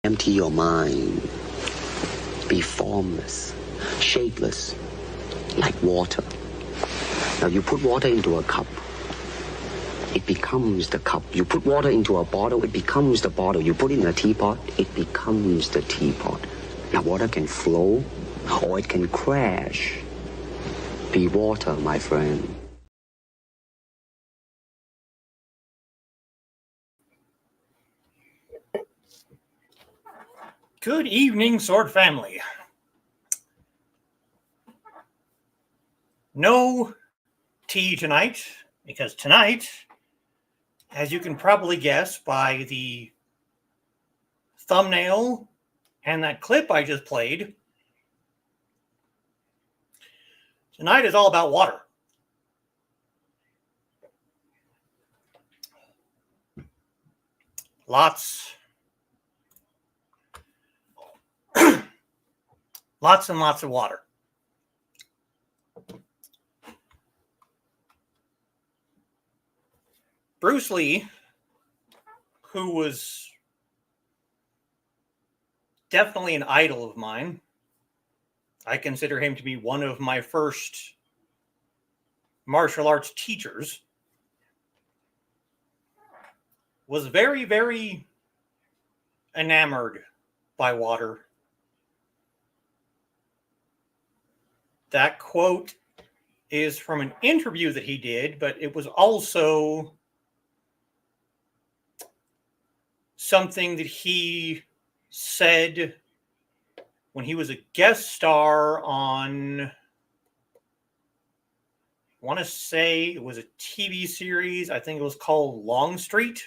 Empty your mind. Be formless, shapeless, like water. Now you put water into a cup, it becomes the cup. You put water into a bottle, it becomes the bottle. You put it in a teapot, it becomes the teapot. Now water can flow or it can crash. Be water, my friend. Good evening, Sword Family. No tea tonight, because tonight, as you can probably guess by the thumbnail and that clip I just played, tonight is all about water. Lots and lots of water. Bruce Lee, who was definitely an idol of mine, I consider him to be one of my first martial arts teachers, was very, very enamored by water. That quote is from an interview that he did, but it was also something that he said when he was a guest star on, I want to say it was a TV series. I think it was called Longstreet.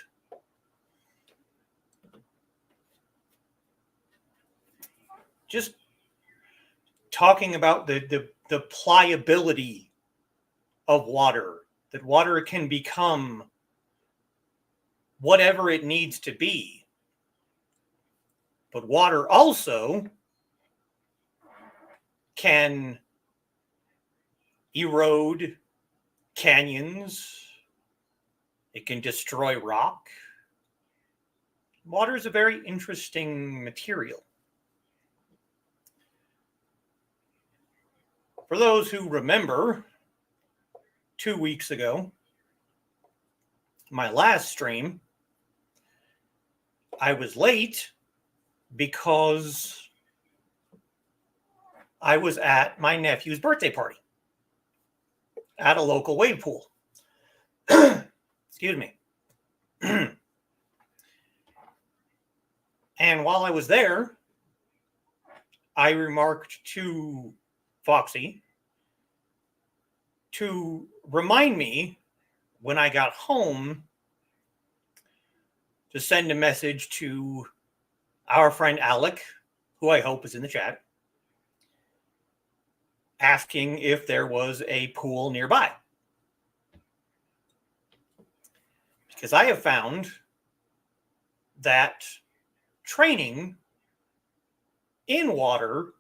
Just talking about the pliability of water, that water can become whatever it needs to be. But water also can erode canyons. It can destroy rock. Water is a very interesting material. For those who remember, 2 weeks ago, my last stream, I was late because I was at my nephew's birthday party at a local wave pool. Excuse me. And while I was there, I remarked to Foxy to remind me when I got home to send a message to our friend Alec, who I hope is in the chat, asking if there was a pool nearby. Because I have found that training in water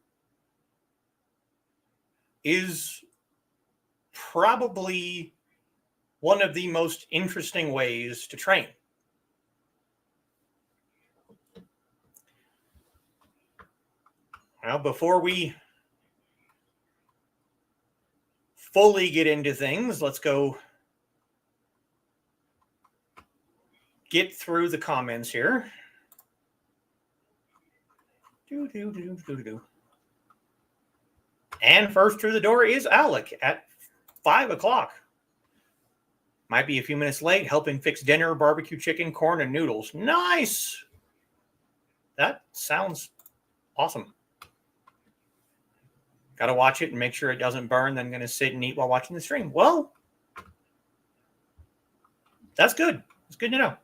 is probably one of the most interesting ways to train. Now, before we fully get into things, let's go get through the comments here. And first through the door is Alec at 5 o'clock. Might be a few minutes late, helping fix dinner, barbecue chicken, corn, and noodles. Nice! That sounds awesome. Got to watch it and make sure it doesn't burn. Then I'm going to sit and eat while watching the stream. Well, that's good. It's good to know.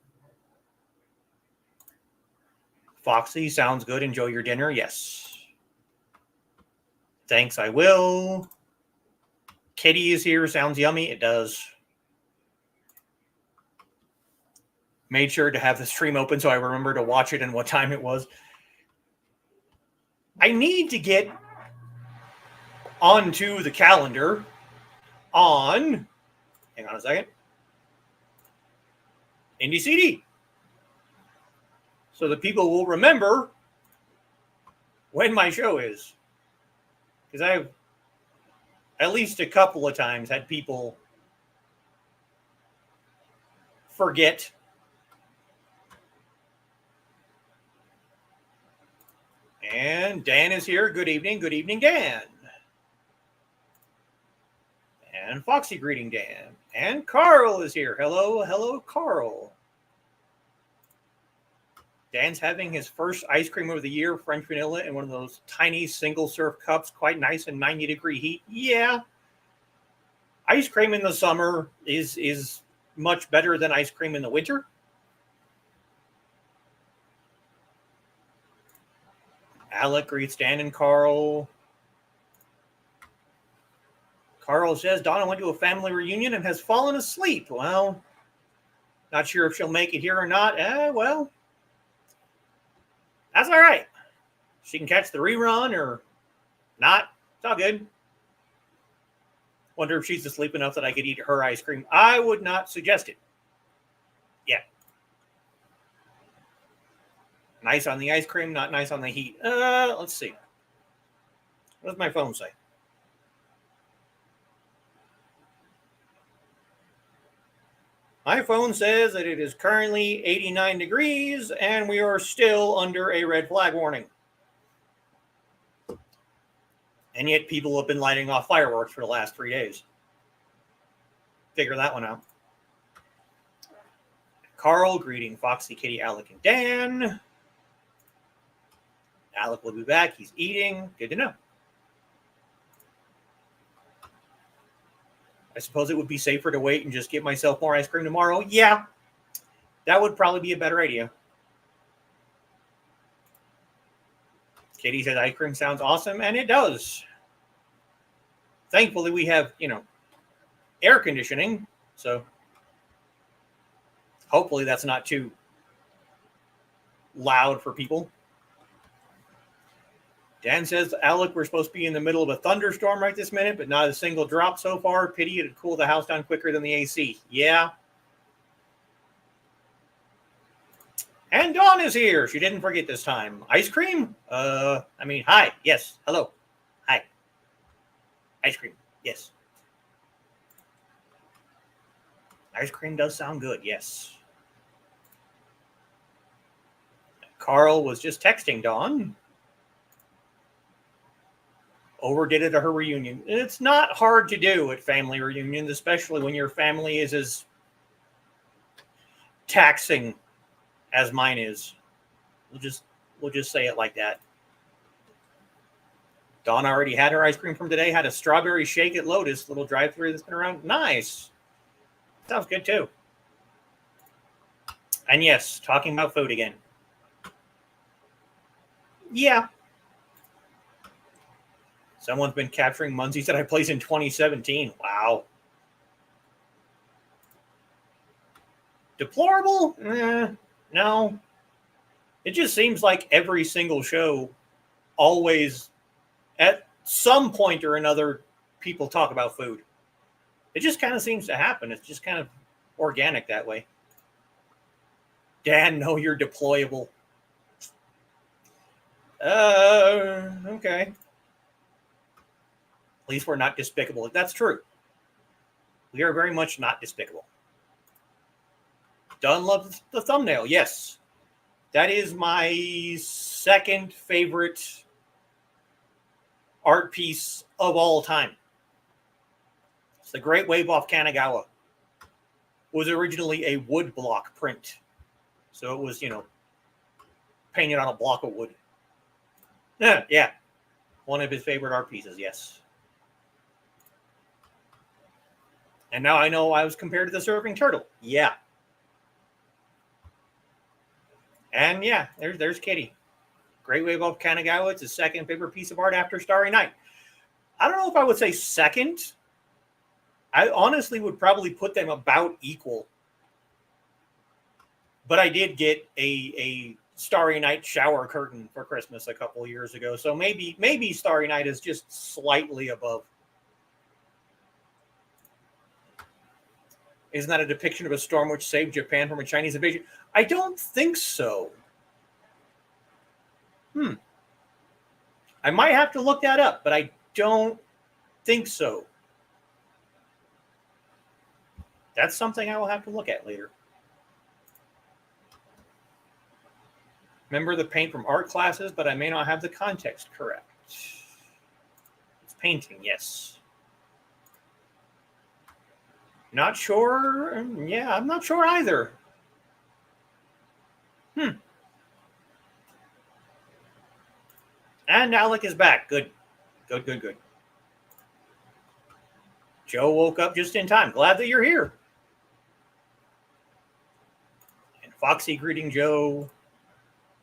Foxy, sounds good. Enjoy your dinner. Yes. Thanks, I will. Kitty is here. Sounds yummy. It does. Made sure to have the stream open so I remember to watch it and what time it was. I need to get onto the calendar on, hang on a second, Indie CD. So that people will remember when my show is. Because I've at least a couple of times had people forget. And Dan is here. Good evening. Good evening, Dan. And Foxy greeting Dan. And Carl is here. Hello, hello, Carl. Dan's having his first ice cream of the year, French vanilla, in one of those tiny single-serve cups, quite nice in 90-degree heat. Yeah. Ice cream in the summer is much better than ice cream in the winter. Alec greets Dan and Carl. Carl says Donna went to a family reunion and has fallen asleep. Well, not sure if she'll make it here or not. Well, that's all right. She can catch the rerun or not. It's all good. Wonder if she's asleep enough that I could eat her ice cream. I would not suggest it. Yeah. Nice on the ice cream, not nice on the heat. Let's see. What does my phone say? My phone says that it is currently 89 degrees and we are still under a red flag warning. And yet people have been lighting off fireworks for the last 3 days. Figure that one out. Carl greeting Foxy, Kitty, Alec, and Dan. Alec will be back. He's eating. Good to know. I suppose it would be safer to wait and just get myself more ice cream tomorrow. Yeah, that would probably be a better idea. Katie said ice cream sounds awesome, and it does. Thankfully, we have, air conditioning, so hopefully that's not too loud for people. Dan says, Alec, we're supposed to be in the middle of a thunderstorm right this minute, but not a single drop so far. Pity it'd cool the house down quicker than the AC. Yeah. And Dawn is here. She didn't forget this time. Ice cream? Hi. Yes. Hello. Hi. Ice cream. Yes. Ice cream does sound good. Yes. Carl was just texting Dawn. Overdid it at her reunion. It's not hard to do at family reunions, especially when your family is as taxing as mine is. We'll just say it like that. Dawn already had her ice cream from today. Had a strawberry shake at Lotus, little drive-thru that's been around. Nice. Sounds good too. And yes, talking about food again. Yeah. Someone's been capturing Munsies that I placed in 2017. Wow. Deplorable? No. It just seems like every single show always, at some point or another, people talk about food. It just kind of seems to happen. It's just kind of organic that way. Dan, no, you're deployable. Okay. At least we're not despicable. That's true. We are very much not despicable. Dunn loves the thumbnail. Yes. That is my second favorite art piece of all time. It's the Great Wave off Kanagawa. It was originally a wood block print. So it was, painted on a block of wood. Yeah. One of his favorite art pieces, yes. And now I know I was compared to the surfing turtle. Yeah. And yeah, there's Kitty. Great Wave off Kanagawa. It's his second favorite piece of art after Starry Night. I don't know if I would say second. I honestly would probably put them about equal. But I did get a Starry Night shower curtain for Christmas a couple of years ago. So maybe Starry Night is just slightly above. Isn't that a depiction of a storm which saved Japan from a Chinese invasion? I don't think so. I might have to look that up, but I don't think so. That's something I will have to look at later. Remember the paint from art classes, but I may not have the context correct. It's painting, yes. Not sure. Yeah, I'm not sure either. And Alec is back. Good. Joe woke up just in time. Glad that you're here. And Foxy greeting Joe.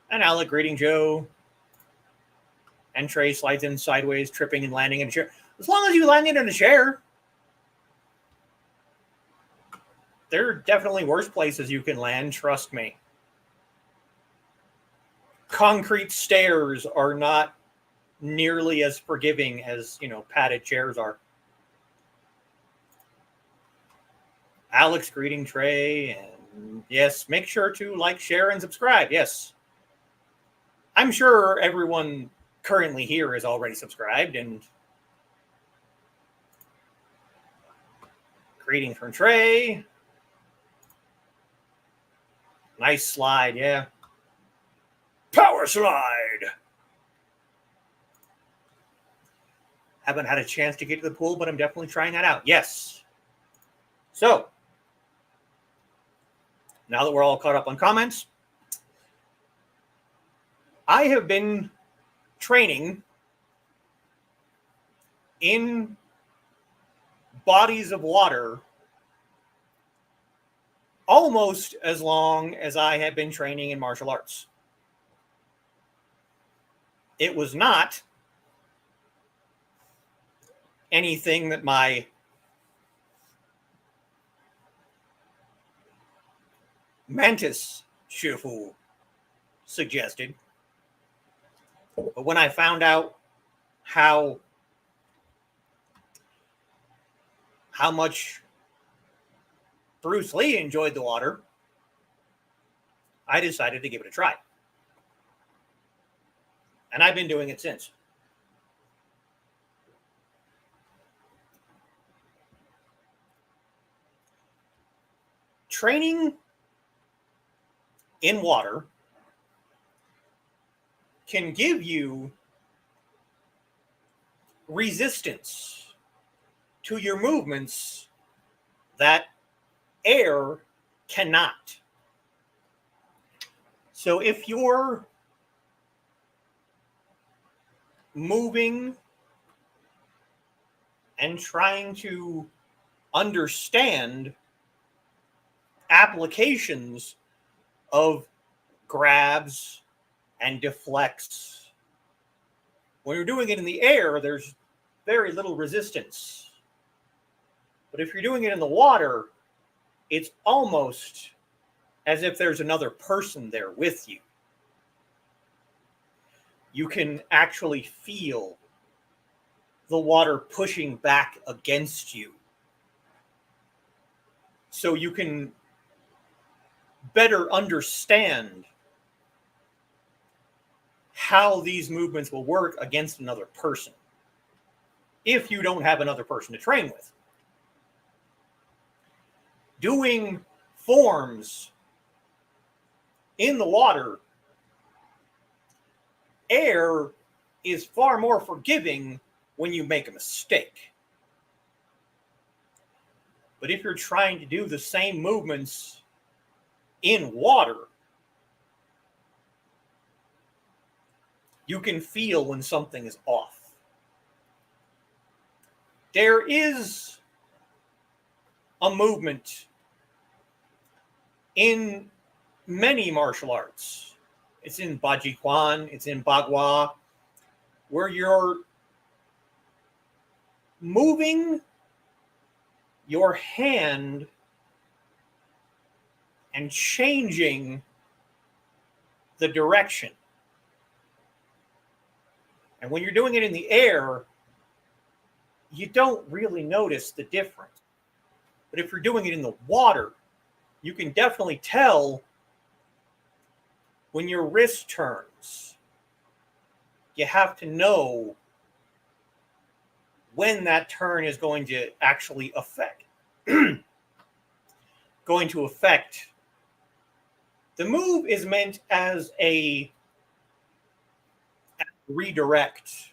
And Alec greeting Joe. And Trey slides in sideways, tripping and landing in a chair. As long as you land in a chair. There are definitely worse places you can land, trust me. Concrete stairs are not nearly as forgiving as, padded chairs are. Alex greeting Trey, and yes, make sure to like, share, and subscribe. Yes. I'm sure everyone currently here is already subscribed, and greeting from Trey. Nice slide, yeah. Power slide. Haven't had a chance to get to the pool, but I'm definitely trying that out. Yes. So, now that we're all caught up on comments, I have been training in bodies of water almost as long as I had been training in martial arts. It was not anything that my Mantis Shifu suggested. But when I found out how much Bruce Lee enjoyed the water, I decided to give it a try. And I've been doing it since. Training in water can give you resistance to your movements that air cannot. So if you're moving and trying to understand applications of grabs and deflects, when you're doing it in the air, there's very little resistance. But if you're doing it in the water, it's almost as if there's another person there with you. You can actually feel the water pushing back against you. So you can better understand how these movements will work against another person if you don't have another person to train with. Doing forms in the water, air is far more forgiving when you make a mistake. But if you're trying to do the same movements in water, you can feel when something is off. There is a movement in many martial arts. It's in Baji Quan, it's in Bagua, where you're moving your hand and changing the direction. And when you're doing it in the air, you don't really notice the difference. But if you're doing it in the water, you can definitely tell when your wrist turns. You have to know when that turn is going to actually affect. Going to affect. The move is meant as a redirect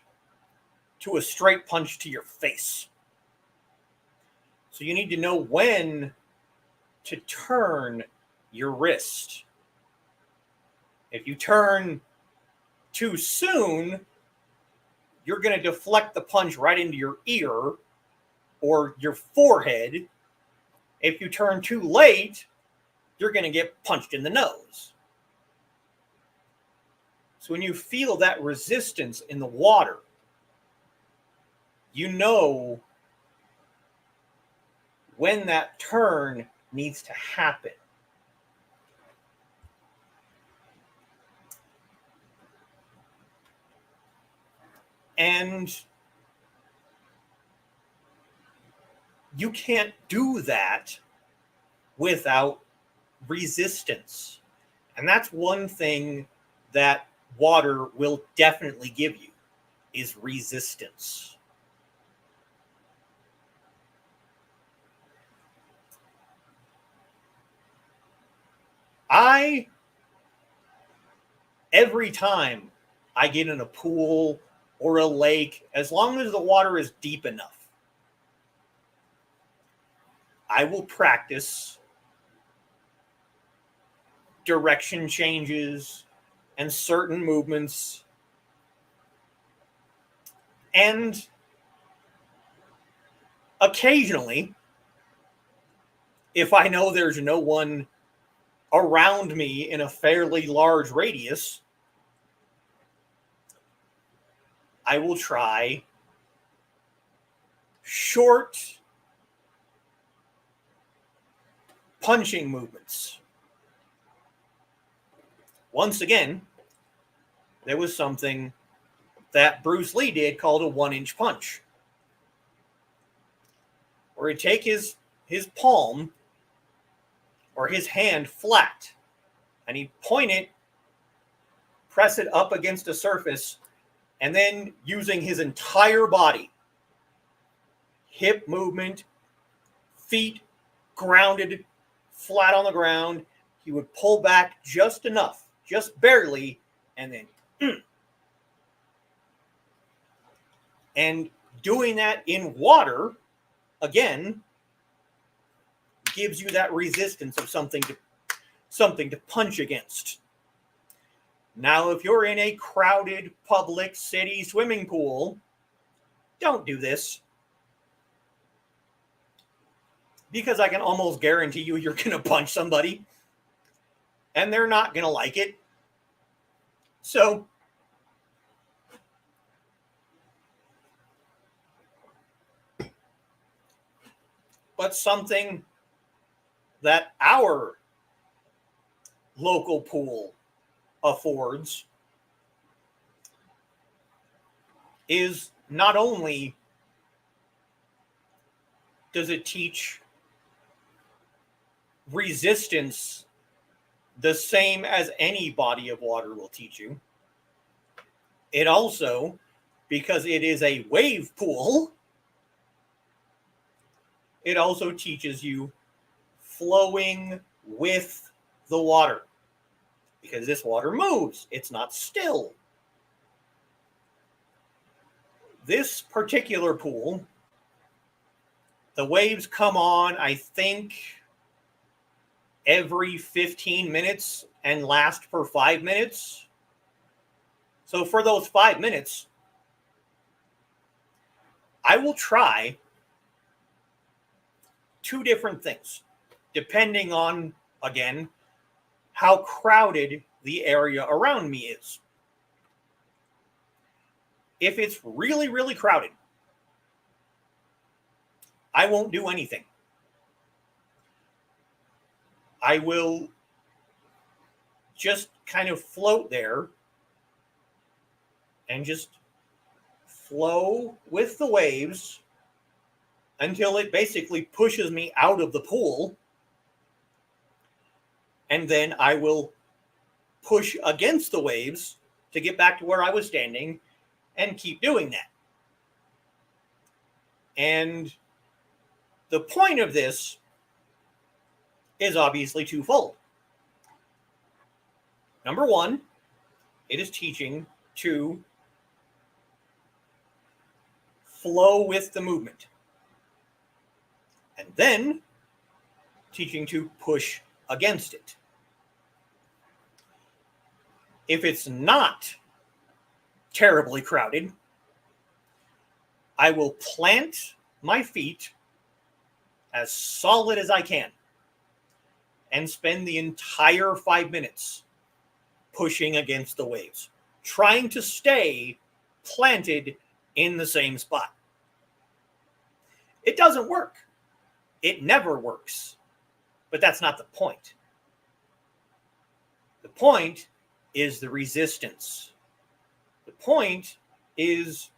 to a straight punch to your face. So you need to know when to turn your wrist. If you turn too soon, you're going to deflect the punch right into your ear or your forehead. If you turn too late, you're going to get punched in the nose. So when you feel that resistance in the water, you know when that turn needs to happen. And you can't do that without resistance. And that's one thing that water will definitely give you, is resistance. Every time I get in a pool or a lake, as long as the water is deep enough, I will practice direction changes and certain movements. And occasionally, if I know there's no one around me in a fairly large radius, I will try short punching movements. Once again, there was something that Bruce Lee did called a 1-inch punch, where he'd take his palm or his hand flat, and he'd point it, press it up against a surface, and then using his entire body, hip movement, feet grounded flat on the ground, he would pull back just enough, just barely, and then And doing that in water, again, gives you that resistance of something to punch against. Now, if you're in a crowded public city swimming pool, don't do this, because I can almost guarantee you're going to punch somebody and they're not going to like it. So but something that our local pool affords is not only does it teach resistance the same as any body of water will teach you, it also, because it is a wave pool, it also teaches you flowing with the water, because this water moves. It's not still. This particular pool, the waves come on, I think, every 15 minutes and last for 5 minutes. So for those 5 minutes, I will try 2 different things, depending on, again, how crowded the area around me is. If it's really, really crowded, I won't do anything. I will just kind of float there and just flow with the waves until it basically pushes me out of the pool. And then I will push against the waves to get back to where I was standing and keep doing that. And the point of this is obviously twofold. Number one, it is teaching to flow with the movement. And then teaching to push against it. If it's not terribly crowded, I will plant my feet as solid as I can and spend the entire 5 minutes pushing against the waves, trying to stay planted in the same spot. It doesn't work. It never works. But that's not the point. The point is the resistance. The point is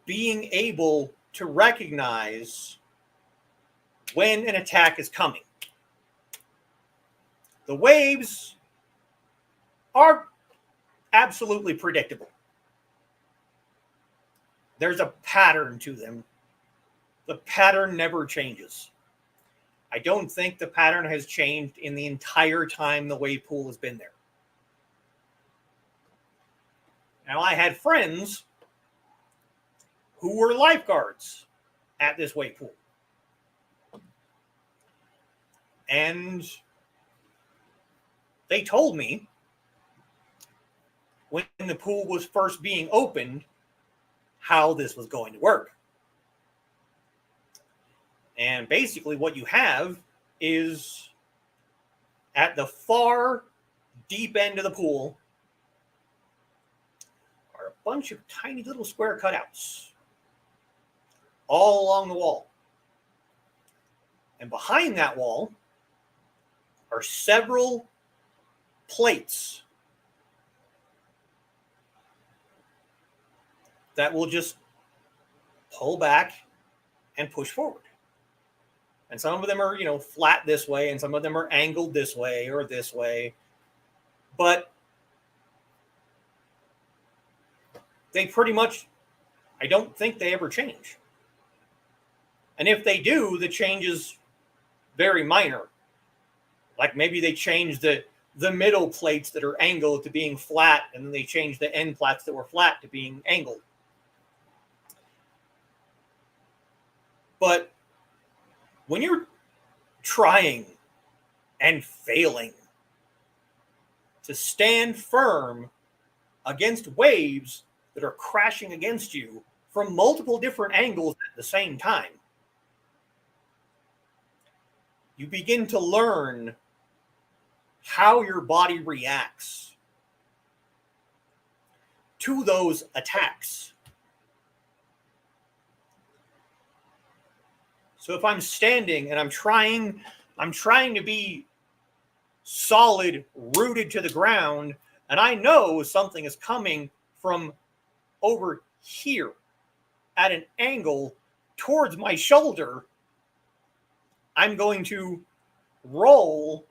being able to recognize when an attack is coming. The waves are absolutely predictable. There's a pattern to them. The pattern never changes. I don't think the pattern has changed in the entire time the wave pool has been there. Now, I had friends who were lifeguards at this wave pool. And they told me when the pool was first being opened how this was going to work. And basically what you have is at the far deep end of the pool are a bunch of tiny little square cutouts all along the wall. And behind that wall are several plates that will just pull back and push forward. And some of them are, flat this way, and some of them are angled this way or this way. But they pretty much, I don't think they ever change. And if they do, the change is very minor. Like maybe they change the middle plates that are angled to being flat, and then they change the end plates that were flat to being angled. But when you're trying and failing to stand firm against waves that are crashing against you from multiple different angles at the same time, you begin to learn how your body reacts to those attacks. So if I'm standing and I'm trying to be solid, rooted to the ground, and I know something is coming from over here at an angle towards my shoulder, I'm going to roll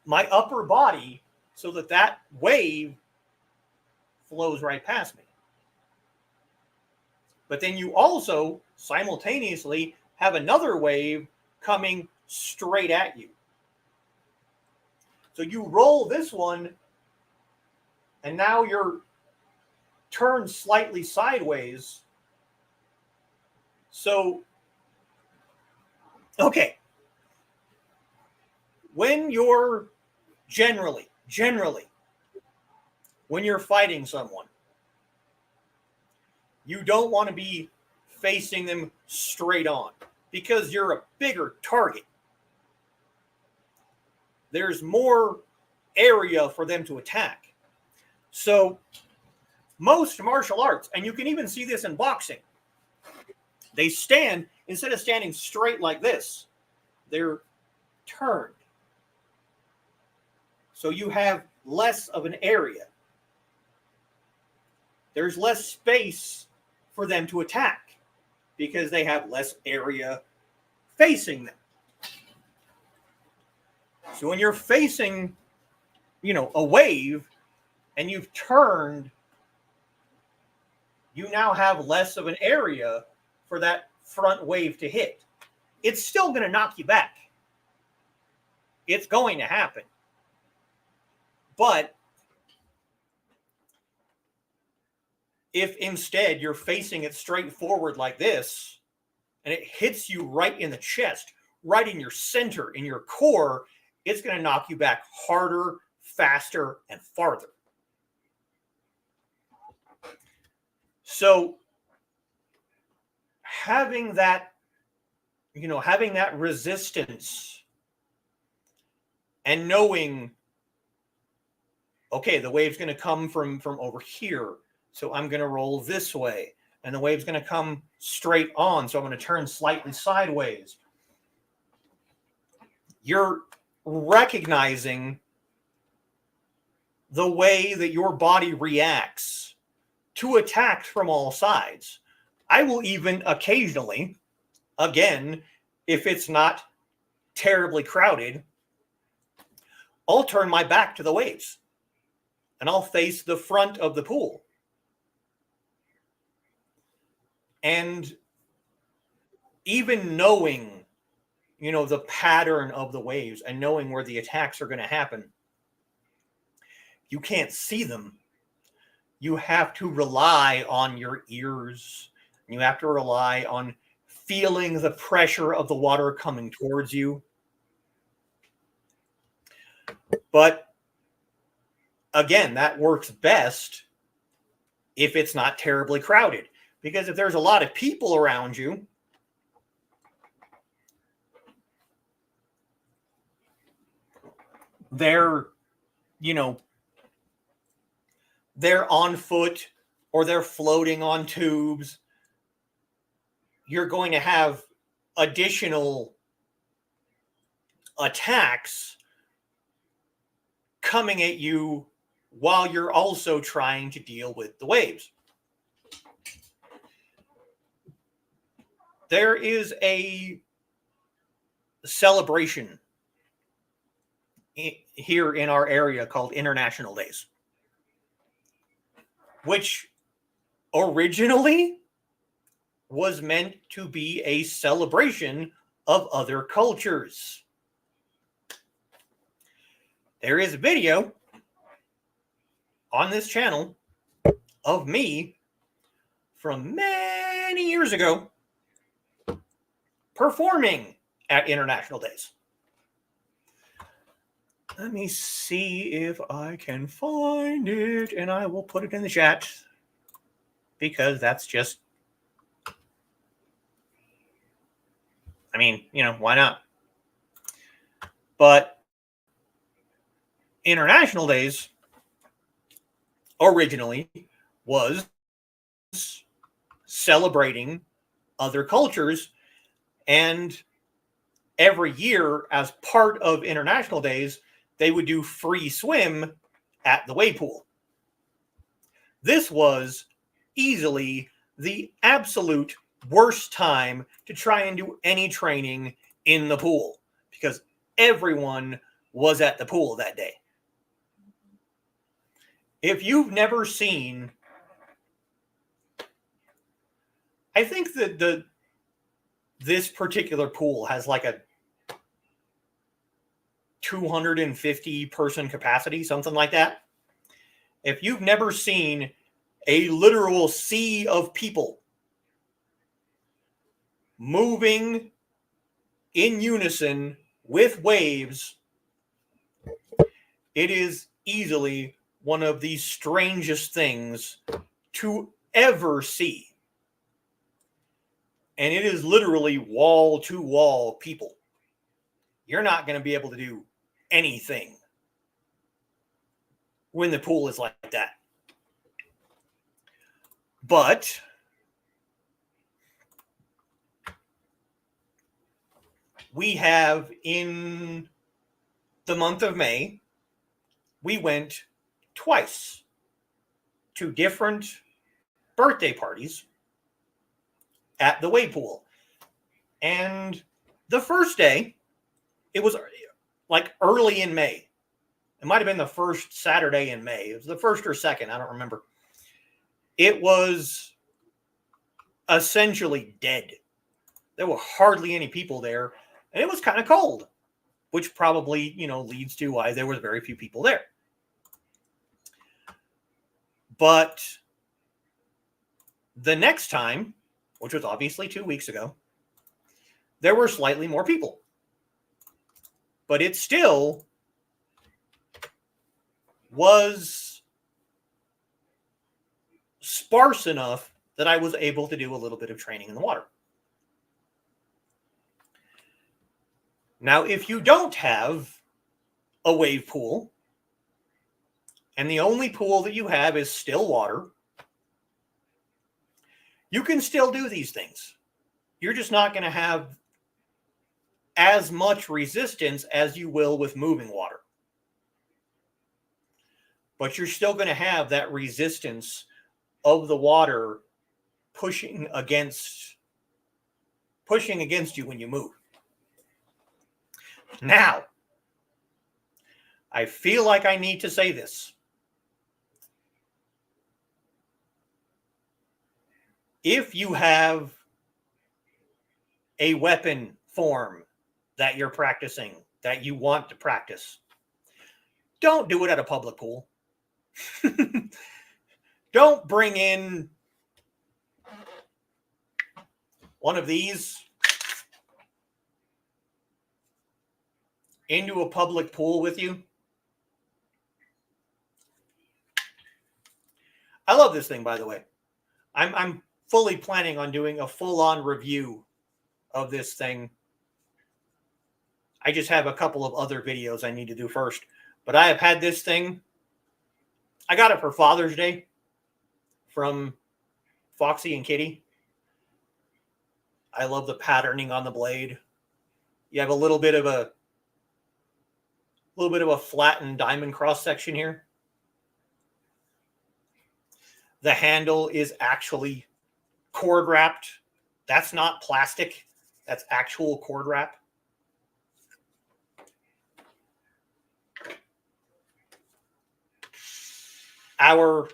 my upper body so that wave flows right past me. But then you also simultaneously have another wave coming straight at you. So you roll this one, and now you're turned slightly sideways. So, okay. When you're generally, when you're fighting someone, you don't want to be facing them straight on because you're a bigger target. There's more area for them to attack. So Most martial arts, and you can even see this in boxing, they stand, instead of standing straight like this, they're turned. So you have less of an area. There's less space for them to attack because they have less area facing them. So when you're facing, a wave and you've turned, you now have less of an area for that front wave to hit. It's still going to knock you back. It's going to happen. But if instead you're facing it straight forward like this, and it hits you right in the chest, right in your center, in your core, it's going to knock you back harder, faster, and farther. So having that resistance and knowing, okay, the wave's going to come from over here, so I'm going to roll this way, and the wave's going to come straight on, so I'm going to turn slightly sideways. You're recognizing the way that your body reacts to attacks from all sides. I will even occasionally, again, if it's not terribly crowded, I'll turn my back to the waves and I'll face the front of the pool. And even knowing, the pattern of the waves and knowing where the attacks are going to happen, you can't see them. You have to rely on your ears. You have to rely on feeling the pressure of the water coming towards you. But again, that works best if it's not terribly crowded. Because if there's a lot of people around you, they're on foot or they're floating on tubes, you're going to have additional attacks coming at you while you're also trying to deal with the waves. There is a celebration here in our area called International Days, which originally was meant to be a celebration of other cultures. There is a video on this channel of me from many years ago performing at International Days. Let me see if I can find it, and I will put it in the chat because that's just, why not? But International Days originally was celebrating other cultures, and every year as part of International Days, they would do free swim at the wave pool. This was easily the absolute worst time to try and do any training in the pool because everyone was at the pool that day. If you've never seen, I think that this particular pool has like a 250 person capacity, something like that. If you've never seen a literal sea of people moving in unison with waves, it is easily one of the strangest things to ever see. And it is literally wall to wall people. You're not going to be able to do anything when the pool is like that. But we have, in the month of May, we went twice to different birthday parties at the wave pool. And the first day, it was like early in May. It might have been the first Saturday in May. It was the first or second. I don't remember. It was essentially dead. There were hardly any people there. And it was kind of cold, which probably, leads to why there was very few people there. But the next time, which was obviously 2 weeks ago, there were slightly more people. But it still was sparse enough that I was able to do a little bit of training in the water. Now, if you don't have a wave pool, and the only pool that you have is still water, you can still do these things. You're just not going to have as much resistance as you will with moving water. But you're still going to have that resistance of the water pushing against you when you move. Now, I feel like I need to say this. If you have a weapon form that you're practicing, that you want to practice, don't do it at a public pool. Don't bring in one of these into a public pool with you. I love this thing, by the way. I'm fully planning on doing a full-on review of this thing. I just have a couple of other videos I need to do first. But I have had this thing. I got it for Father's Day from Foxy and Kitty. I love the patterning on the blade. You have a little bit of a flattened diamond cross section here. The handle is actually cord wrapped. That's not plastic. That's actual cord wrap. Our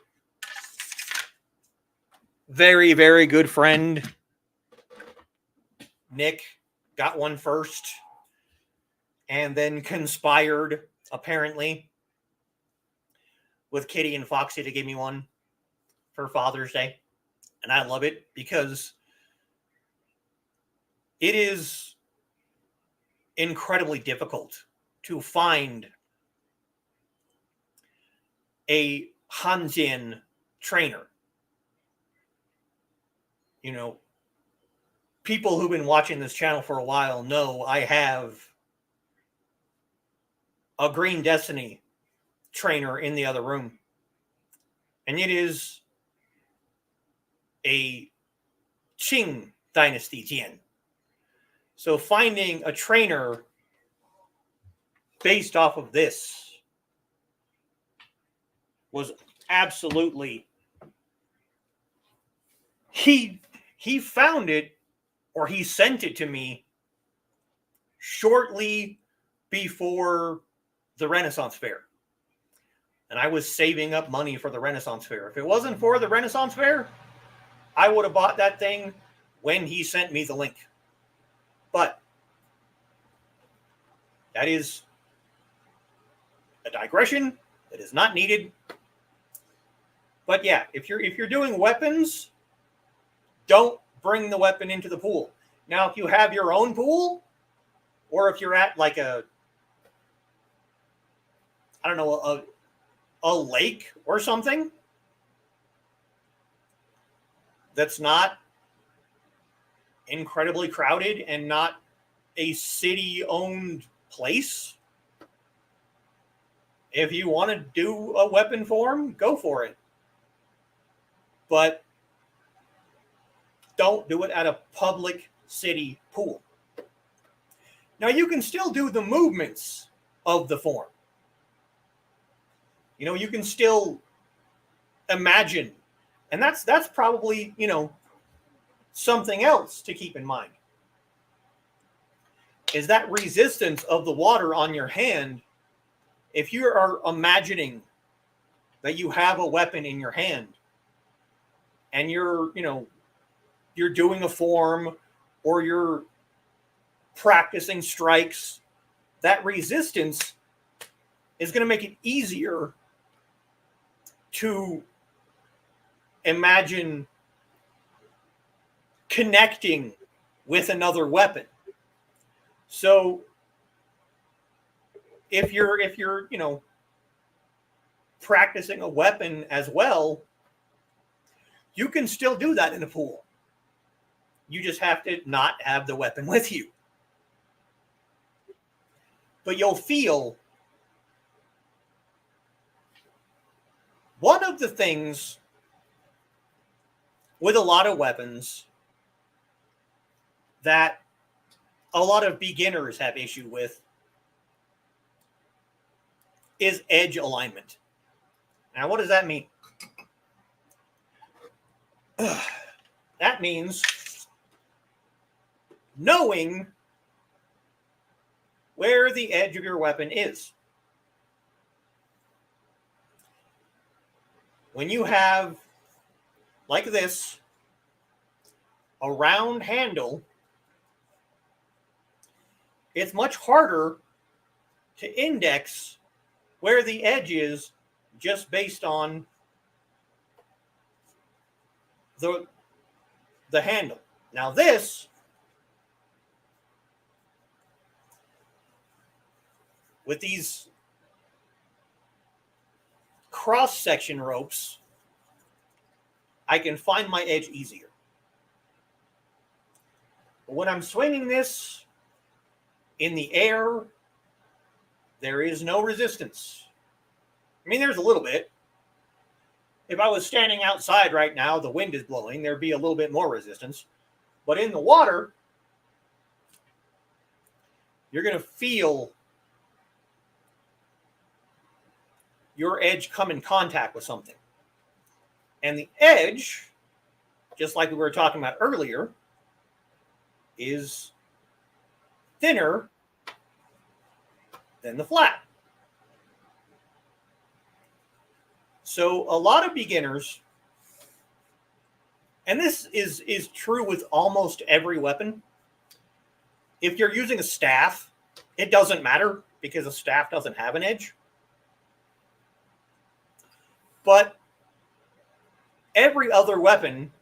very, very good friend Nick got one first and then conspired, apparently, with Kitty and Foxy to give me one for Father's Day. And I love it because it is incredibly difficult to find a Hanjin trainer. People who've been watching this channel for a while know I have a Green Destiny trainer in the other room. And it is a Qing Dynasty Jian. So finding a trainer based off of this was absolutely... He found it, or he sent it to me shortly before the Renaissance Fair. And I was saving up money for the Renaissance Fair. If it wasn't for the Renaissance Fair, I would have bought that thing when he sent me the link. But that is a digression that is not needed. But yeah, if you're doing weapons, don't bring the weapon into the pool. Now, if you have your own pool, or if you're at like a lake or something that's not incredibly crowded and not a city-owned place, if you want to do a weapon form, go for it. But don't do it at a public city pool. Now, you can still do the movements of the form. You can still imagine. And that's probably, something else to keep in mind. Is that resistance of the water on your hand. If you are imagining that you have a weapon in your hand and you're doing a form or you're practicing strikes, that resistance is going to make it easier to imagine connecting with another weapon. So if you're practicing a weapon as well, you can still do that in a pool. You just have to not have the weapon with you. But you'll feel one of the things with a lot of weapons that a lot of beginners have issue with is edge alignment. Now, what does that mean? That means knowing where the edge of your weapon is. When you have, like this, a round handle, it's much harder to index where the edge is just based on the handle. Now this, with these cross-section ropes, I can find my edge easier. But when I'm swinging this in the air, there is no resistance. I mean, there's a little bit. If I was standing outside right now, the wind is blowing, there'd be a little bit more resistance. But in the water, you're going to feel your edge come in contact with something. And the edge, just like we were talking about earlier, is thinner than the flat. So a lot of beginners, and this is true with almost every weapon. If you're using a staff, it doesn't matter because a staff doesn't have an edge. But every other weapon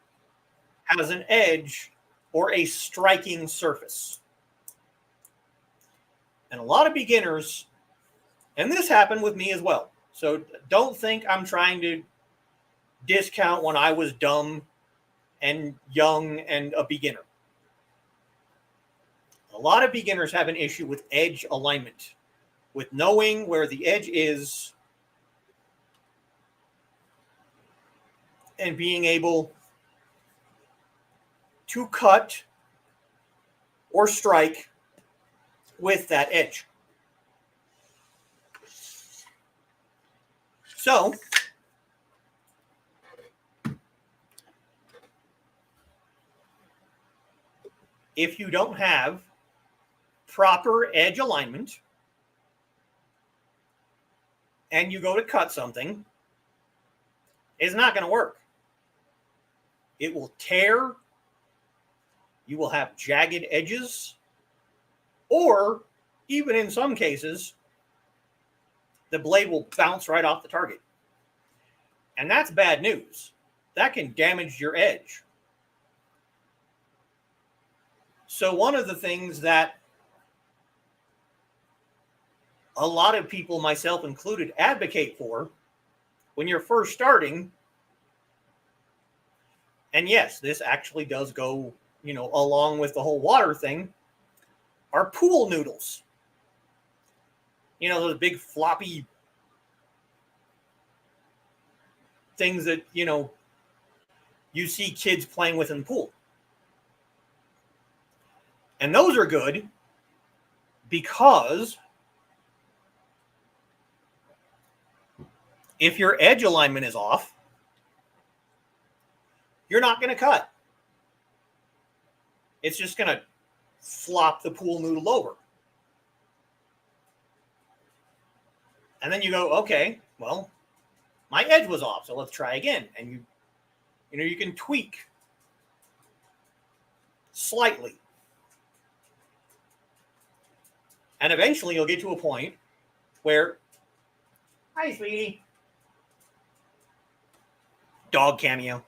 has an edge or a striking surface. And a lot of beginners, and this happened with me as well. So don't think I'm trying to discount when I was dumb and young and a beginner. A lot of beginners have an issue with edge alignment, with knowing where the edge is and being able to cut or strike with that edge. So, if you don't have proper edge alignment and you go to cut something, it's not going to work. It will tear. You will have jagged edges, or even in some cases, the blade will bounce right off the target. And that's bad news. That can damage your edge. So one of the things that a lot of people, myself included, advocate for when you're first starting, and yes, this actually does go, along with the whole water thing, are pool noodles. Those big floppy things that, you see kids playing with in the pool. And those are good because if your edge alignment is off, you're not going to cut. It's just going to flop the pool noodle over. And then you go, okay, well, my edge was off, so let's try again. And you can tweak slightly. And eventually you'll get to a point where, hi, sweetie. Dog cameo.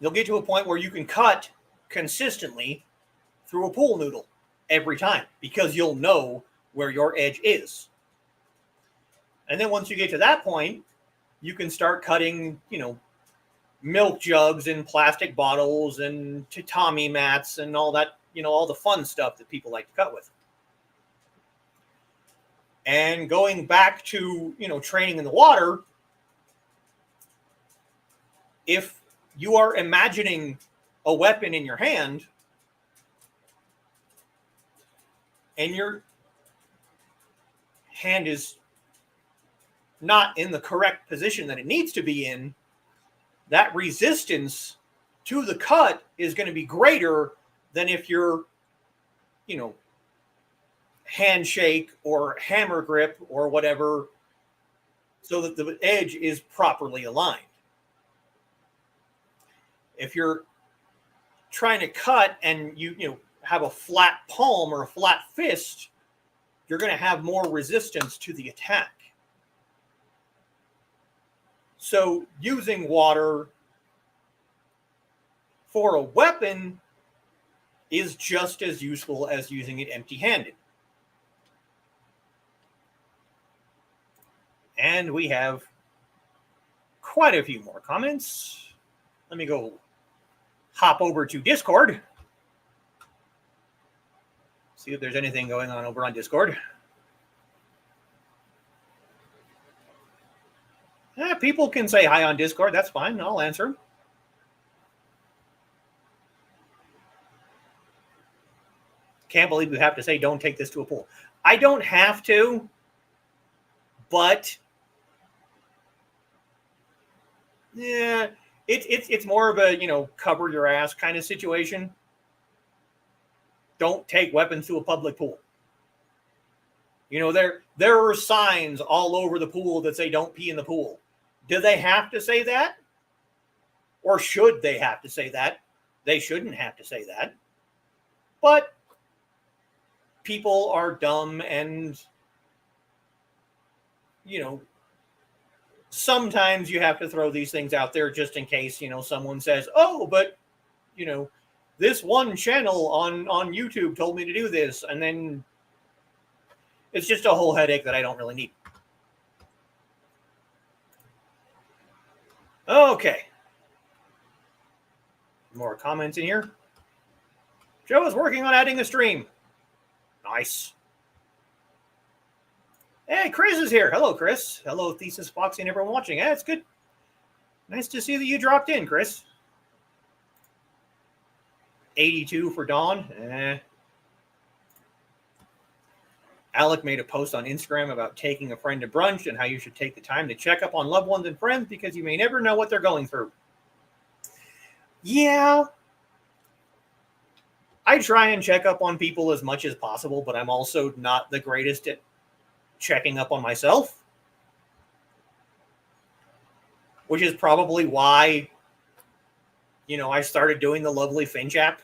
You'll get to a point where you can cut consistently through a pool noodle every time because you'll know where your edge is. And then once you get to that point, you can start cutting, milk jugs and plastic bottles and tatami mats and all that, all the fun stuff that people like to cut with. And going back to, training in the water, if you are imagining a weapon in your hand and your hand is not in the correct position that it needs to be in, that resistance to the cut is going to be greater than if you're, handshake or hammer grip or whatever, so that the edge is properly aligned. If you're trying to cut and you have a flat palm or a flat fist, you're going to have more resistance to the attack. So using water for a weapon is just as useful as using it empty-handed. And we have quite a few more comments. Let me go hop over to Discord. See if there's anything going on over on Discord. People can say hi on Discord. That's fine. I'll answer. Can't believe we have to say don't take this to a pool. I don't have to, but yeah, it's more of a, cover your ass kind of situation. Don't take weapons to a public pool. There are signs all over the pool that say don't pee in the pool. Do they have to say that? Or should they have to say that? They shouldn't have to say that. But people are dumb and, sometimes you have to throw these things out there just in case, someone says, oh, but, this one channel on YouTube told me to do this. And then it's just a whole headache that I don't really need. Okay. More comments in here. Joe is working on adding a stream. Nice. Hey, Chris is here. Hello, Chris. Hello, Thesis Foxy and everyone watching. It's good. Nice to see that you dropped in, Chris. 82 for Dawn. Alec made a post on Instagram about taking a friend to brunch and how you should take the time to check up on loved ones and friends because you may never know what they're going through. Yeah. I try and check up on people as much as possible, but I'm also not the greatest at checking up on myself. Which is probably why, I started doing the lovely Finch app.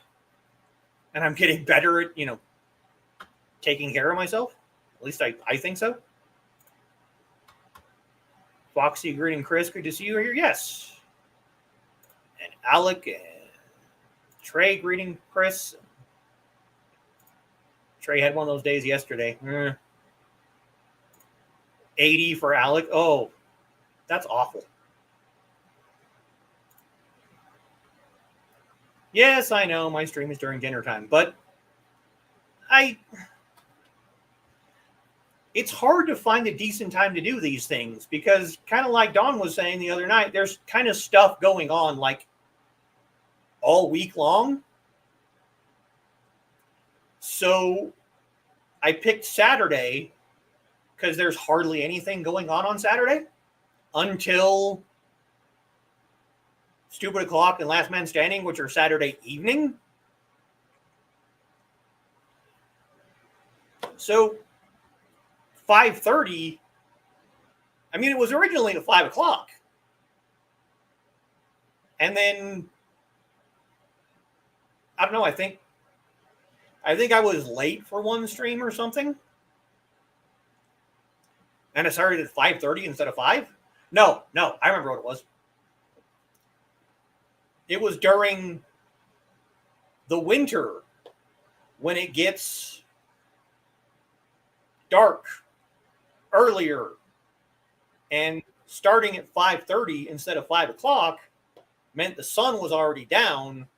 And I'm getting better at, taking care of myself. At least I think so. Foxy, greeting Chris. Good to see you here. Yes. And Alec and Trey, greeting Chris. Trey had one of those days yesterday. 80 for Alec. Oh, that's awful. Yes, I know my stream is during dinner time, but it's hard to find a decent time to do these things because kind of like Dawn was saying the other night, there's kind of stuff going on like all week long. So I picked Saturday because there's hardly anything going on Saturday until Stupid O'Clock and Last Man Standing, which are Saturday evening. So 5:30, I mean, it was originally at 5 o'clock. And then, I don't know, I think I was late for one stream or something. And it started at 5:30 instead of 5. No, I remember what it was. It was during the winter when it gets dark earlier, and starting at 5:30 instead of 5 o'clock meant the sun was already down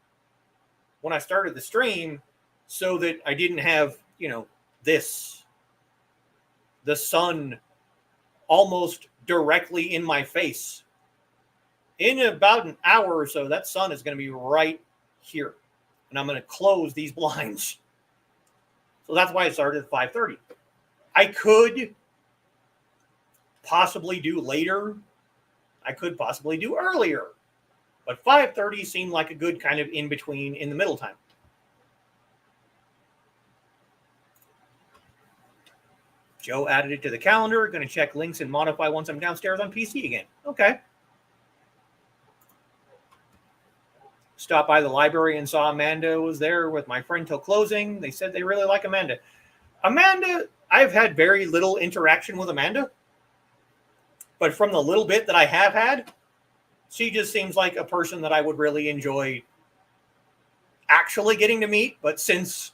when I started the stream, so that I didn't have, the sun almost directly in my face. In about an hour or so, that sun is going to be right here, and I'm going to close these blinds. So that's why I started at 5:30. I could possibly do later. I could possibly do earlier. But 5:30 seemed like a good kind of in-between, in the middle time. Joe added it to the calendar. Going to check links and modify once I'm downstairs on PC again. Okay. Stopped by the library and saw Amanda was there with my friend till closing. They said they really like Amanda. Amanda, I've had very little interaction with Amanda. But from the little bit that I have had, she just seems like a person that I would really enjoy actually getting to meet. But since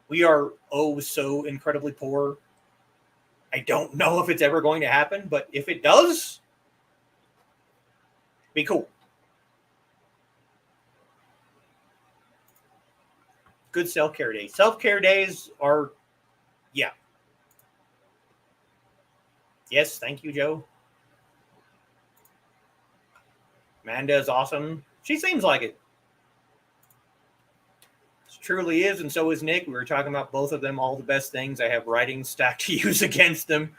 we are so incredibly poor, I don't know if it's ever going to happen. But if it does, be cool. Good self-care days. Self-care days are, yeah. Yes, thank you, Joe. Amanda is awesome. She seems like it. She truly is, and so is Nick. We were talking about both of them, all the best things. I have writing stacked to use against them.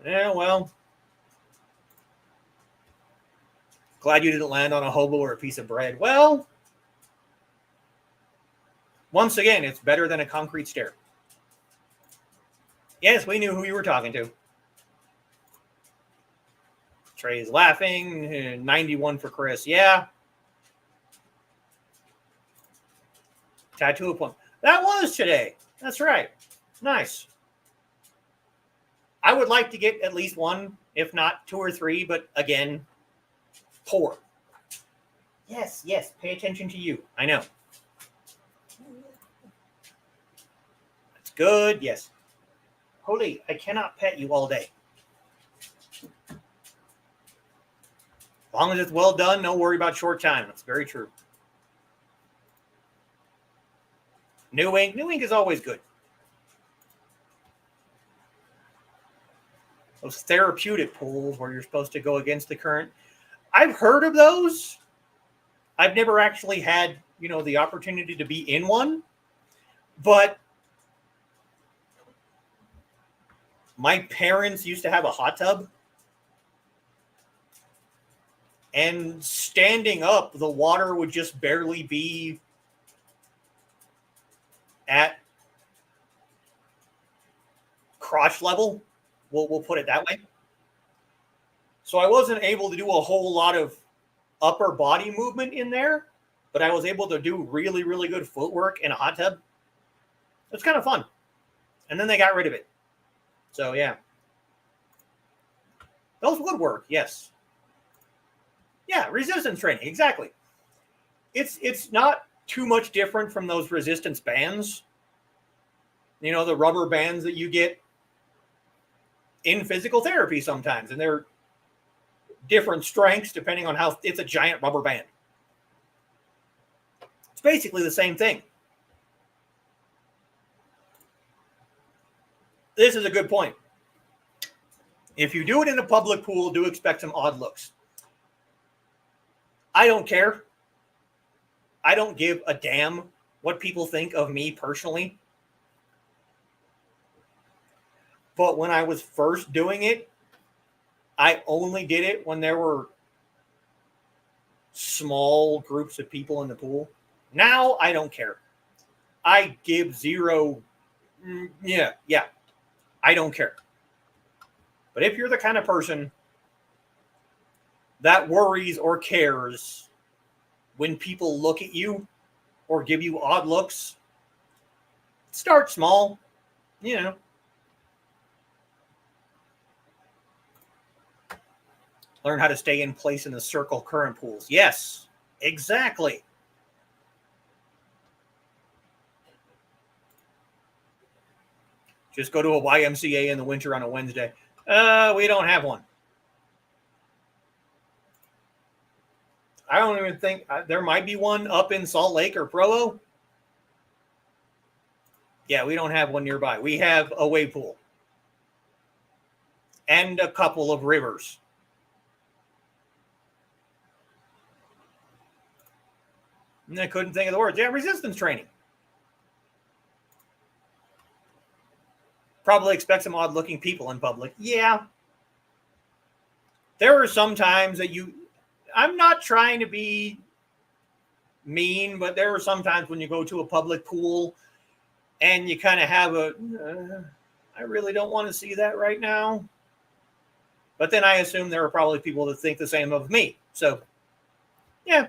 Yeah, well. Glad you didn't land on a hobo or a piece of bread. Well, once again, it's better than a concrete stair. Yes, we knew who you were talking to. Trey's laughing. 91 for Chris. Yeah. Tattoo appointment. That was today. That's right. Nice. I would like to get at least one, if not 2 or 3, but again, poor. Yes. Pay attention to you. I know. That's good. Yes. Holy, I cannot pet you all day. As long as it's well done, no worry about short time. That's very true. New ink. New ink is always good. Those therapeutic pools where you're supposed to go against the current. I've heard of those. I've never actually had, the opportunity to be in one. But my parents used to have a hot tub. And standing up, the water would just barely be at crotch level. We'll put it that way. So I wasn't able to do a whole lot of upper body movement in there, but I was able to do really, really good footwork in a hot tub. It's kind of fun. And then they got rid of it. So, yeah. Those would work, yes. Yeah, resistance training, exactly. It's not too much different from those resistance bands. The rubber bands that you get in physical therapy sometimes, and they're different strengths depending on how it's a giant rubber band. It's basically the same thing. This is a good point. If you do it in a public pool, do expect some odd looks. I don't care. I don't give a damn what people think of me personally. But when I was first doing it, I only did it when there were small groups of people in the pool. Now I don't care. I give zero. Yeah. I don't care. But if you're the kind of person that worries or cares when people look at you or give you odd looks, start small. Learn how to stay in place in the circle current pools. Yes, exactly. Just go to a YMCA in the winter on a Wednesday. We don't have one. I don't even think there might be one up in Salt Lake or Provo. Yeah, we don't have one nearby. We have a wave pool and a couple of rivers. And I couldn't think of the words. Yeah, resistance training. Probably expect some odd looking people in public. Yeah. There are some times that I'm not trying to be mean, but there are some times when you go to a public pool and you kind of have I really don't want to see that right now. But then I assume there are probably people that think the same of me. So, yeah,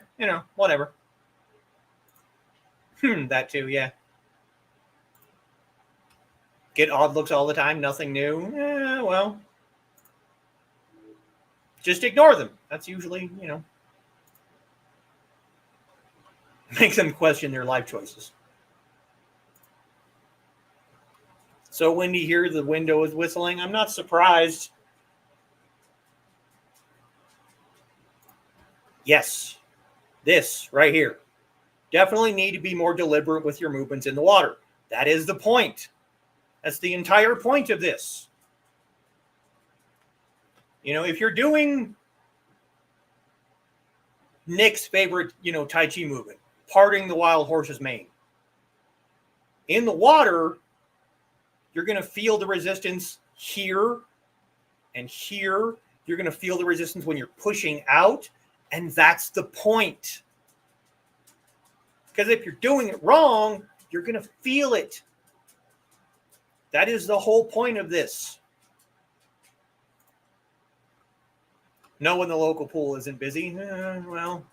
whatever. That too, yeah. Get odd looks all the time, nothing new. Well, just ignore them. That's usually, makes them question their life choices. So when you hear the window is whistling, I'm not surprised. Yes, this right here. Definitely need to be more deliberate with your movements in the water. That is the point. That's the entire point of this. If you're doing Nick's favorite, Tai Chi movement, parting the wild horse's mane. In the water, you're going to feel the resistance here and here. You're going to feel the resistance when you're pushing out, and that's the point. Because if you're doing it wrong, you're going to feel it. That is the whole point of this. No, when the local pool isn't busy. Well,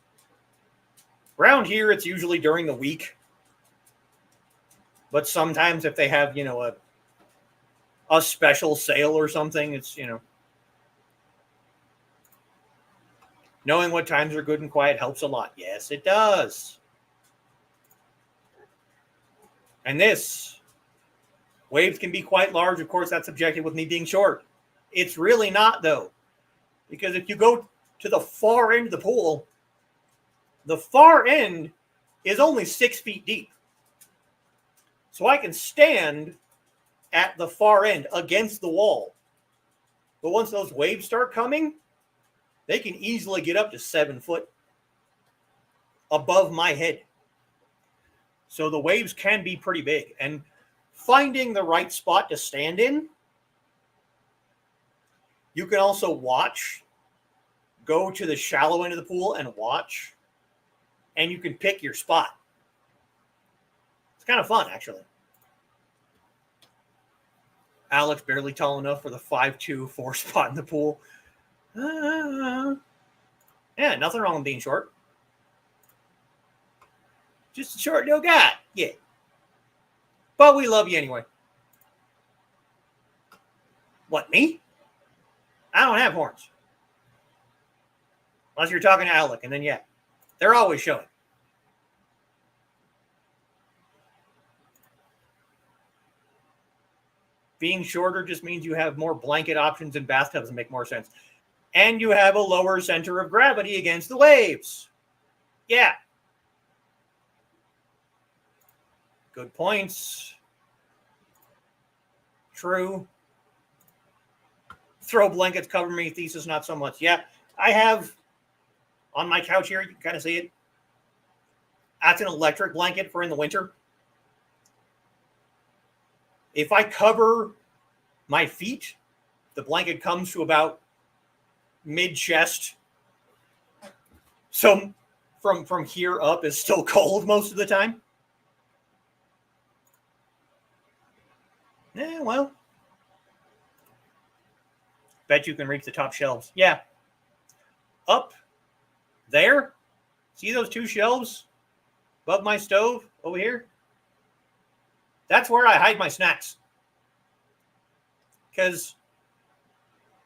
around here, it's usually during the week. But sometimes if they have, a special sale or something, it's, knowing what times are good and quiet helps a lot. Yes, it does. And this, waves can be quite large. Of course, that's subjective with me being short. It's really not, though. Because if you go to the far end of the pool, the far end is only 6 feet deep. So I can stand at the far end against the wall. But once those waves start coming, they can easily get up to 7 foot above my head. So the waves can be pretty big. And finding the right spot to stand in, you can also watch, go to the shallow end of the pool and watch, and you can pick your spot. It's kind of fun, actually. Alex barely tall enough for the 5'2", 4 spot in the pool. Yeah, nothing wrong with being short. Just a short little guy. Yeah. But we love you anyway. What, me? I don't have horns. Unless you're talking to Alec, and then yeah. They're always showing. Being shorter just means you have more blanket options in bathtubs and make more sense. And you have a lower center of gravity against the waves. Yeah. Good points. True. Throw blankets, cover me, thesis, not so much. Yeah, I have on my couch here, you can kind of see it. That's an electric blanket for in the winter. If I cover my feet, the blanket comes to about mid-chest. So from here up is still cold most of the time. Yeah, well, bet you can reach the top shelves. Yeah. Up there, see those two shelves above my stove over here? That's where I hide my snacks. Because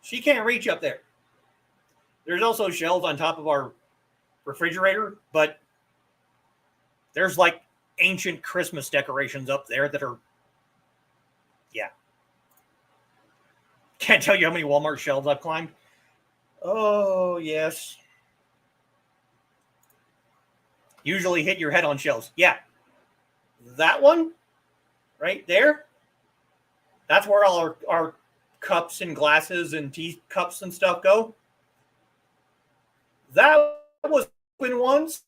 she can't reach up there. There's also shelves on top of our refrigerator, but there's like ancient Christmas decorations up there that are, yeah. Can't tell you how many Walmart shelves I've climbed. Oh, yes. Usually hit your head on shelves. Yeah. That one right there, that's where all our cups and glasses and tea cups and stuff go. That was open once.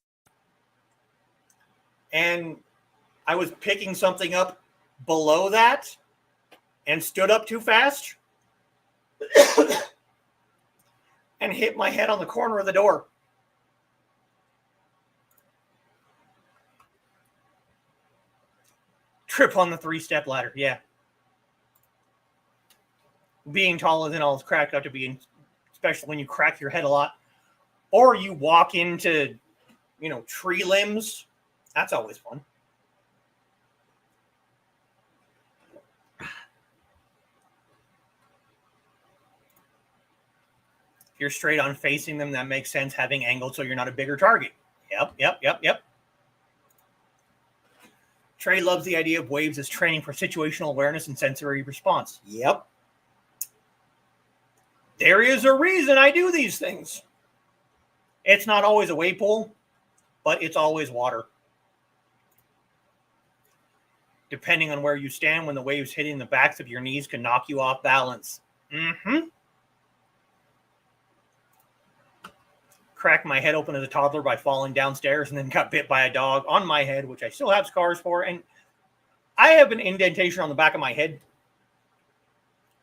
And I was picking something up below that and stood up too fast and hit my head on the corner of the door. Trip on the 3-step ladder, yeah. Being tall isn't all it's cracked up to be, especially when you crack your head a lot. Or you walk into, tree limbs. That's always fun. If you're straight on facing them, that makes sense, having angled so you're not a bigger target. Yep. Trey loves the idea of waves as training for situational awareness and sensory response. Yep. There is a reason I do these things. It's not always a wave pool, but it's always water. Depending on where you stand, when the waves hitting the backs of your knees can knock you off balance. Cracked my head open as a toddler by falling downstairs and then got bit by a dog on my head, which I still have scars for. And I have an indentation on the back of my head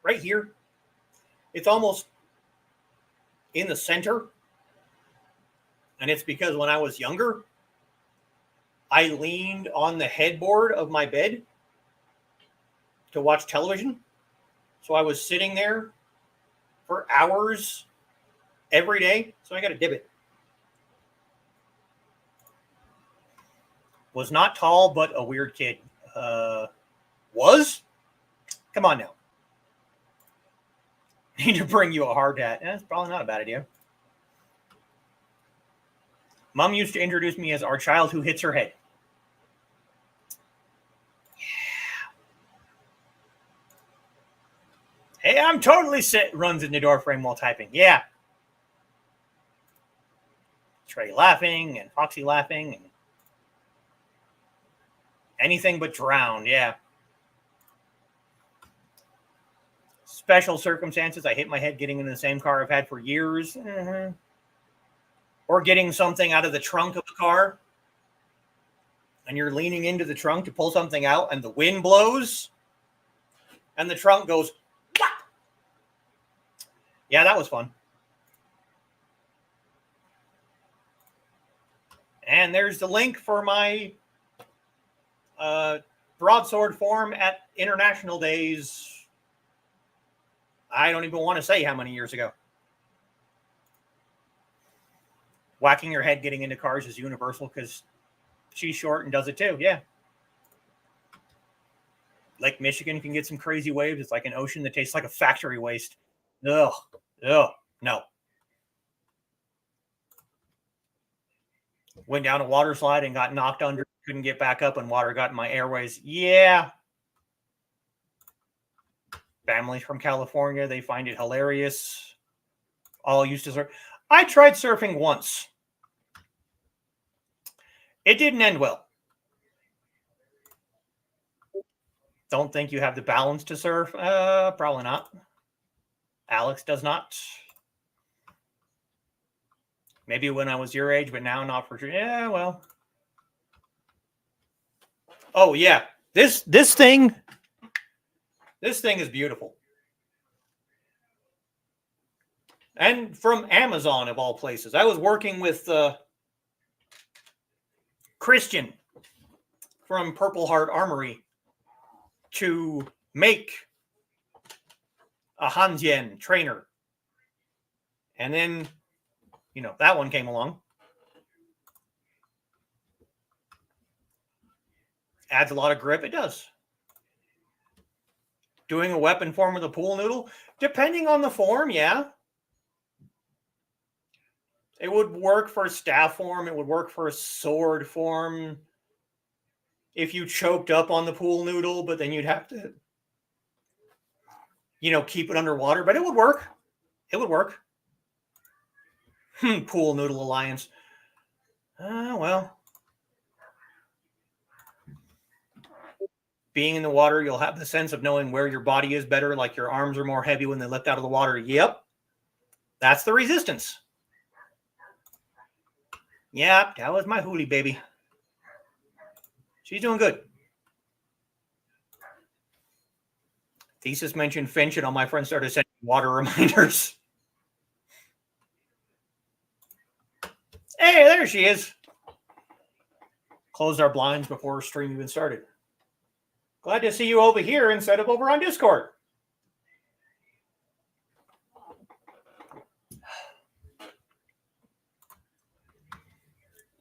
right here. It's almost in the center. And it's because when I was younger, I leaned on the headboard of my bed to watch television. So I was sitting there for hours every day. So I got a divot. Was not tall, but a weird kid. Was? Come on now. Need to bring you a hard hat. That's probably not a bad idea. Mom used to introduce me as our child who hits her head. Yeah. Hey, I'm totally set. Runs in the door frame while typing. Yeah. Trey laughing and Foxy laughing and anything but drowned. Yeah. Special circumstances. I hit my head getting in the same car I've had for years. Or getting something out of the trunk of the car. And you're leaning into the trunk to pull something out and the wind blows. And the trunk goes, whap! Yeah, that was fun. And there's the link for my broadsword form at International Days. I don't even want to say how many years ago. Whacking your head getting into cars is universal because she's short and does it too. Yeah. Lake Michigan can get some crazy waves. It's like an ocean that tastes like a factory waste. Ugh. No. Went down a water slide and got knocked under. Couldn't get back up and water got in my airways. Yeah. Families from California, they find it hilarious. All used to surf. I tried surfing once. It didn't end well. Don't think you have the balance to surf? Probably not. Alex does not. Maybe when I was your age, but now not for sure. Yeah, well. Oh yeah, this thing is beautiful, and from Amazon of all places. I was working with Christian from Purple Heart Armory to make a Hanjian trainer, and then that one came along. Adds a lot of grip. It does. Doing a weapon form with a pool noodle, depending on the form, yeah. It would work for a staff form. It would work for a sword form. If you choked up on the pool noodle, but then you'd have to, keep it underwater. But it would work. It would work. Pool Noodle Alliance. Well. Being in the water, you'll have the sense of knowing where your body is better, like your arms are more heavy when they lift out of the water. Yep. That's the resistance. Yep, that was my Hoolie baby. She's doing good. Thesis mentioned Finch, and all my friends started sending water reminders. Hey, there she is. Closed our blinds before our stream even started. Glad to see you over here instead of over on Discord.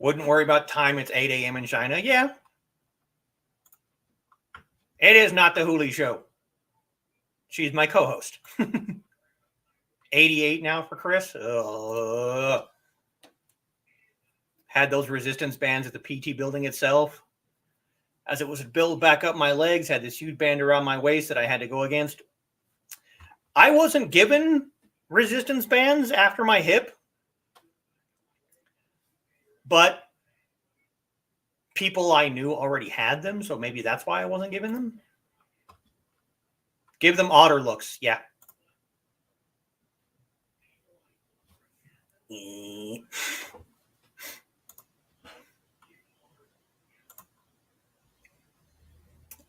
Wouldn't worry about time. It's 8 a.m. in China. Yeah. It is not the Hoolie show. She's my co-host. 88 now for Chris. Had those resistance bands at the PT building itself. As it was build back up my legs, had this huge band around my waist that I had to go against. I wasn't given resistance bands after my hip, but people I knew already had them, so maybe that's why I wasn't given them. Give them otter looks, yeah.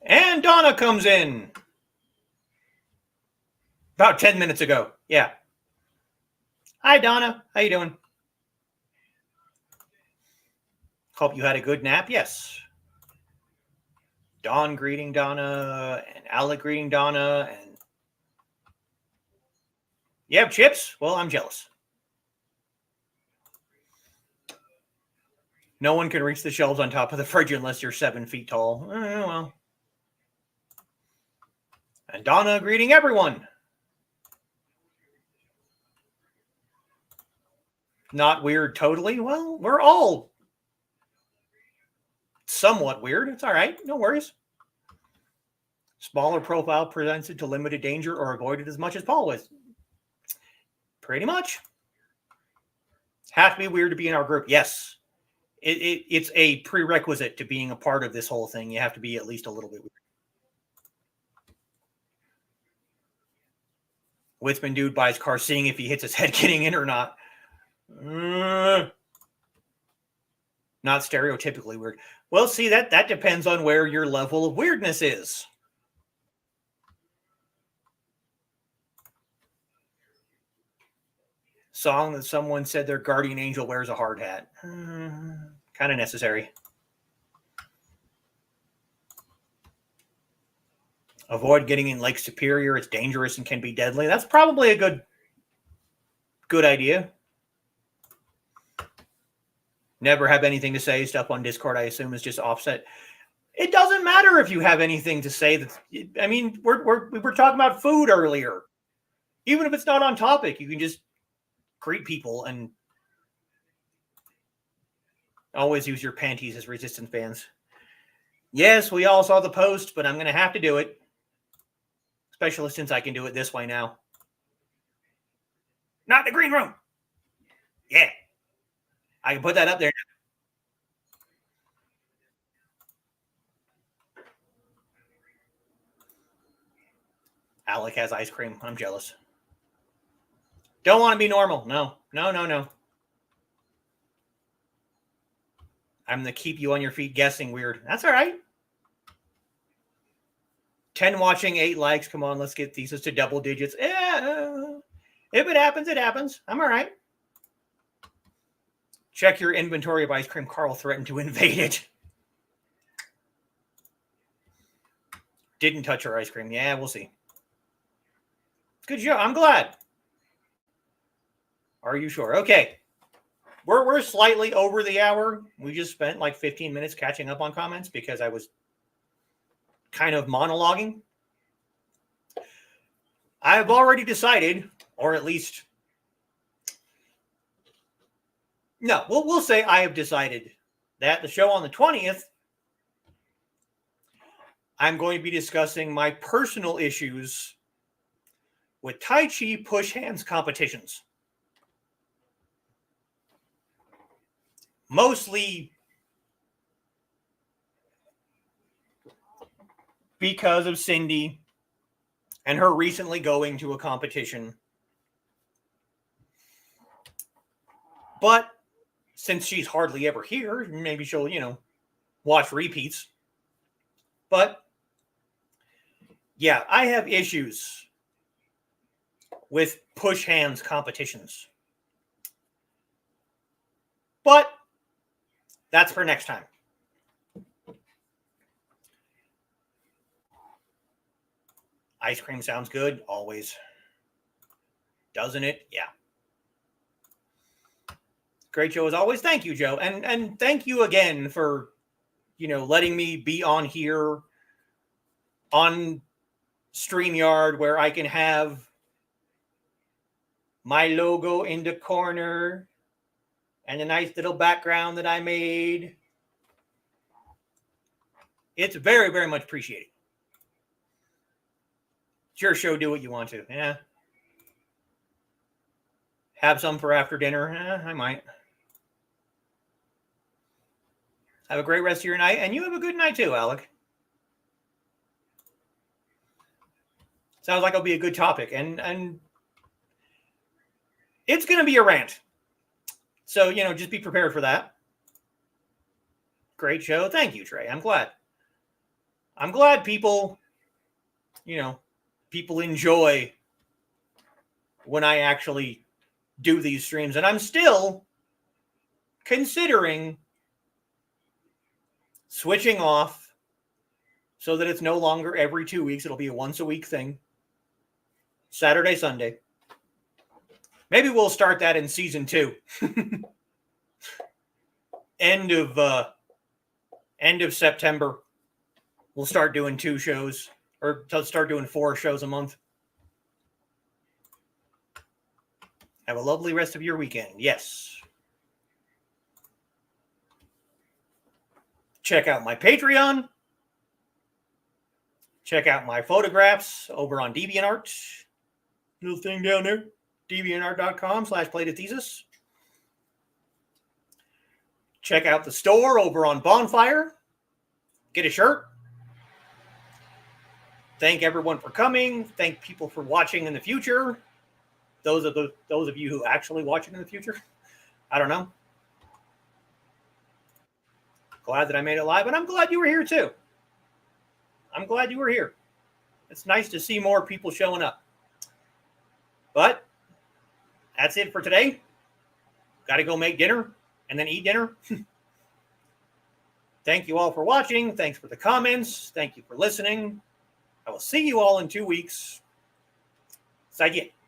And Donna comes in. About 10 minutes ago. Yeah. Hi, Donna. How you doing? Hope you had a good nap. Yes. Dawn greeting Donna, and Alec greeting Donna, and you have chips? Well, I'm jealous. No one can reach the shelves on top of the fridge unless you're 7 feet tall. Well. And Donna greeting everyone. Not weird totally. Well, we're all somewhat weird. It's all right. No worries. Smaller profile presents it to limited danger or avoid it as much as Paul was. Pretty much. Have to be weird to be in our group. Yes. It's a prerequisite to being a part of this whole thing. You have to be at least a little bit weird. Witzman dude buys car seeing if he hits his head getting in or not. Not stereotypically weird. Well, see, that depends on where your level of weirdness is. Song that someone said their guardian angel wears a hard hat. Kind of necessary. Avoid getting in Lake Superior. It's dangerous and can be deadly. That's probably a good idea. Never have anything to say. Stuff on Discord, I assume, is just offset. It doesn't matter if you have anything to say. I mean, we were talking about food earlier. Even if it's not on topic, you can just greet people and always use your panties as resistance bands. Yes, we all saw the post, but I'm going to have to do it. Especially since I can do it this way now. Not in the green room. Yeah. I can put that up there. Alec has ice cream. I'm jealous. Don't want to be normal. No. I'm the keep you on your feet guessing weird. That's all right. 10 watching, 8 likes. Come on, let's get these to double digits. Yeah, if it happens, it happens. I'm all right. Check your inventory of ice cream. Carl threatened to invade it. Didn't touch her ice cream. Yeah, we'll see. Good job. I'm glad. Are you sure? Okay. We're slightly over the hour. We just spent like 15 minutes catching up on comments because I was kind of monologuing. I've already decided, or at least, no, we'll say I have decided that the show on the 20th, I'm going to be discussing my personal issues with Tai Chi push hands competitions. Mostly because of Cindy and her recently going to a competition. But since she's hardly ever here, maybe she'll, watch repeats. But yeah, I have issues with push hands competitions. But that's for next time. Ice cream sounds good, always. Doesn't it? Yeah. Great show as always. Thank you, Joe. And thank you again for, letting me be on here on StreamYard where I can have my logo in the corner and a nice little background that I made. It's very, very much appreciated. It's your show. Do what you want to. Yeah. Have some for after dinner. I might. Have a great rest of your night. And you have a good night too, Alec. Sounds like it'll be a good topic. And it's going to be a rant. So, just be prepared for that. Great show. Thank you, Trey. I'm glad. I'm glad people enjoy when I actually do these streams. And I'm still considering switching off so that it's no longer every 2 weeks. It'll be a once a week thing. Saturday, Sunday. Maybe we'll start that in season 2. End of September. We'll start doing 2 shows, or start doing 4 shows a month. Have a lovely rest of your weekend. Yes. Check out my Patreon. Check out my photographs over on DeviantArt. Little thing down there. DeviantArt.com/PlayTheThesis. Check out the store over on Bonfire. Get a shirt. Thank everyone for coming. Thank people for watching in the future. Those of you who actually watch it in the future. I don't know. Glad that I made it live, and I'm glad you were here too. I'm glad you were here. It's nice to see more people showing up. But that's it for today. Got to go make dinner and then eat dinner. Thank you all for watching. Thanks for the comments. Thank you for listening. I will see you all in 2 weeks. 再见。